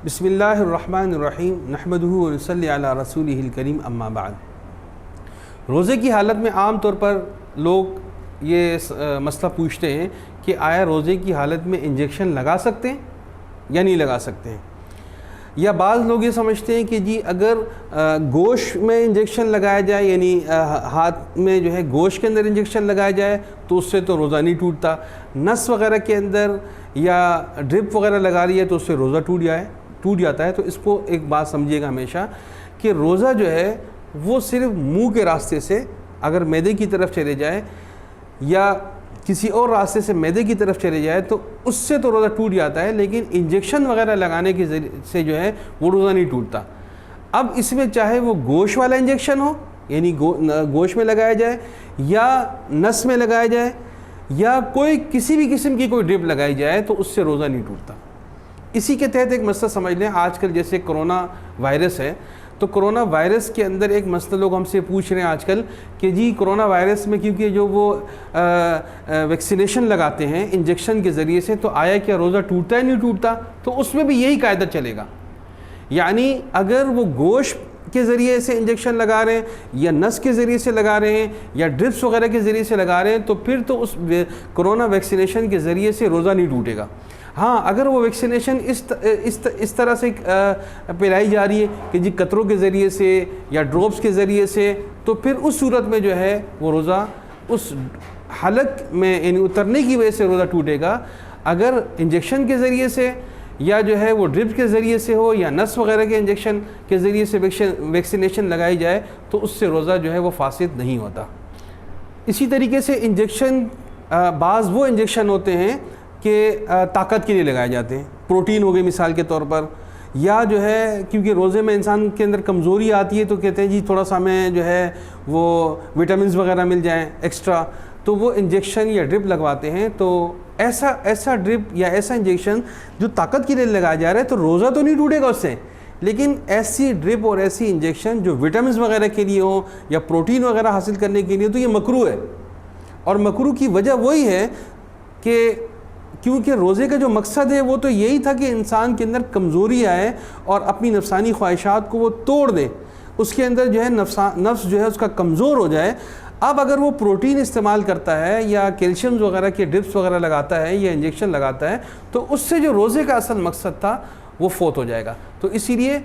بسم اللہ الرحمن الرحیم نحمدہ و نصلی علی رسولہ الکریم اما بعد۔ روزے کی حالت میں عام طور پر لوگ یہ مسئلہ پوچھتے ہیں کہ آیا روزے کی حالت میں انجیکشن لگا سکتے ہیں یا نہیں لگا سکتے ہیں، یا بعض لوگ یہ سمجھتے ہیں کہ جی اگر گوشت میں انجیکشن لگایا جائے، یعنی ہاتھ میں جو ہے گوشت کے اندر انجیکشن لگایا جائے تو اس سے تو روزہ نہیں ٹوٹتا، نس وغیرہ کے اندر یا ڈرپ وغیرہ لگا رہی ہے تو اس سے روزہ ٹوٹ جاتا ہے۔ تو اس کو ایک بات سمجھیے گا ہمیشہ کہ روزہ جو ہے وہ صرف منہ کے راستے سے اگر معدے کی طرف چلے جائے یا کسی اور راستے سے معدے کی طرف چلے جائے تو اس سے تو روزہ ٹوٹ جاتا ہے، لیکن انجیکشن وغیرہ لگانے کے ذریعے سے جو ہے وہ روزہ نہیں ٹوٹتا۔ اب اس میں چاہے وہ گوشت والا انجیکشن ہو، یعنی گوشت میں لگایا جائے یا نس میں لگایا جائے یا کسی بھی قسم کی کوئی ڈرپ لگائی جائے تو اس سے روزہ نہیں ٹوٹتا۔ اسی کے تحت ایک مسئلہ سمجھ لیں، آج کل جیسے کرونا وائرس ہے تو کرونا وائرس کے اندر ایک مسئلہ لوگ ہم سے پوچھ رہے ہیں آج کل کہ جی کرونا وائرس میں کیونکہ جو وہ ویکسینیشن لگاتے ہیں انجیکشن کے ذریعے سے، تو آیا کیا روزہ ٹوٹتا ہے نہیں ٹوٹتا؟ تو اس میں بھی یہی قاعدہ چلے گا، یعنی اگر وہ گوشت کے ذریعے سے انجیکشن لگا رہے ہیں یا نس کے ذریعے سے لگا رہے ہیں یا ڈرپس وغیرہ کے ذریعے سے لگا رہے ہیں تو پھر تو اس کرونا ویکسینیشن کے ذریعے سے روزہ نہیں ٹوٹے گا۔ ہاں، اگر وہ ویکسینیشن اس طرح سے پلائی جا رہی ہے کہ جی قطروں کے ذریعے سے یا ڈراپس کے ذریعے سے، تو پھر اس صورت میں جو ہے وہ روزہ اس حلق میں یعنی اترنے کی وجہ سے روزہ ٹوٹے گا۔ اگر انجیکشن کے ذریعے سے یا جو ہے وہ ڈرپ کے ذریعے سے ہو یا نس وغیرہ کے انجیکشن کے ذریعے سے ویکسینیشن لگائی جائے تو اس سے روزہ جو ہے وہ فاسد نہیں ہوتا۔ اسی طریقے سے انجیکشن بعض وہ انجیکشن ہوتے ہیں کہ طاقت کے لیے لگائے جاتے ہیں، پروٹین ہو گئی مثال کے طور پر، یا جو ہے کیونکہ روزے میں انسان کے اندر کمزوری آتی ہے تو کہتے ہیں جی تھوڑا سا ہمیں جو ہے وہ وٹامنز وغیرہ مل جائیں ایکسٹرا، تو وہ انجیکشن یا ڈرپ لگواتے ہیں۔ تو ایسا ڈرپ یا ایسا انجیکشن جو طاقت کے لیے لگایا جا رہا ہے تو روزہ تو نہیں ٹوٹے گا اس سے، لیکن ایسی ڈرپ اور ایسی انجیکشن جو وٹامنز وغیرہ کے لیے ہو یا پروٹین وغیرہ حاصل کرنے کے لیے تو یہ مکروہ ہے۔ اور مکروہ کی وجہ وہی ہے کہ کیونکہ روزے کا جو مقصد ہے وہ تو یہی تھا کہ انسان کے اندر کمزوری آئے اور اپنی نفسانی خواہشات کو وہ توڑ دے، اس کے اندر جو ہے نفس جو ہے اس کا کمزور ہو جائے۔ اب اگر وہ پروٹین استعمال کرتا ہے یا کیلشیم وغیرہ کے ڈرپس وغیرہ لگاتا ہے یا انجیکشن لگاتا ہے تو اس سے جو روزے کا اصل مقصد تھا وہ فوت ہو جائے گا۔ تو اسی لیے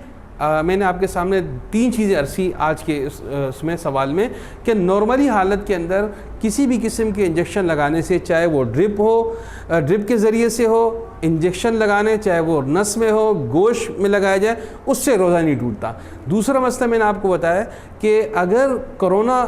میں نے آپ کے سامنے 3 چیزیں عرضی آج کے اس میں سوال میں کہ نارملی حالت کے اندر کسی بھی قسم کے انجیکشن لگانے سے، چاہے وہ ڈرپ کے ذریعے سے ہو، انجیکشن لگانے چاہے وہ نس میں ہو، گوشت میں لگایا جائے، اس سے روزہ نہیں ٹوٹتا۔ دوسرا مسئلہ میں نے آپ کو بتایا کہ اگر کرونا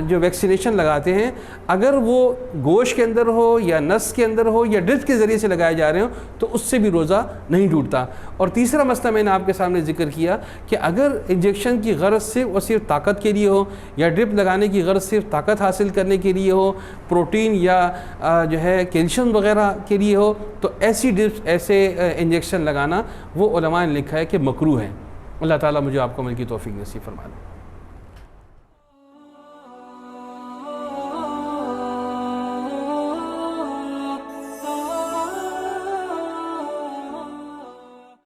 جو ویکسینیشن لگاتے ہیں اگر وہ گوشت کے اندر ہو یا نس کے اندر ہو یا ڈرپ کے ذریعے سے لگائے جا رہے ہوں تو اس سے بھی روزہ نہیں ٹوٹتا۔ اور تیسرا مسئلہ میں نے آپ کے سامنے ذکر کیا کہ اگر انجیکشن کی غرض صرف اور صرف طاقت کے لیے ہو یا ڈرپ لگانے کی غرض صرف طاقت حاصل کرنے کے لیے ہو، پروٹین یا جو ہے کیلشیم وغیرہ کے لیے ہو، تو ایسی ڈرپس ایسے انجیکشن لگانا وہ علماء نے لکھا ہے کہ مکروہ ہے۔ اللہ تعالیٰ مجھے آپ کو عمل کی توفیق نصیب فرمائے۔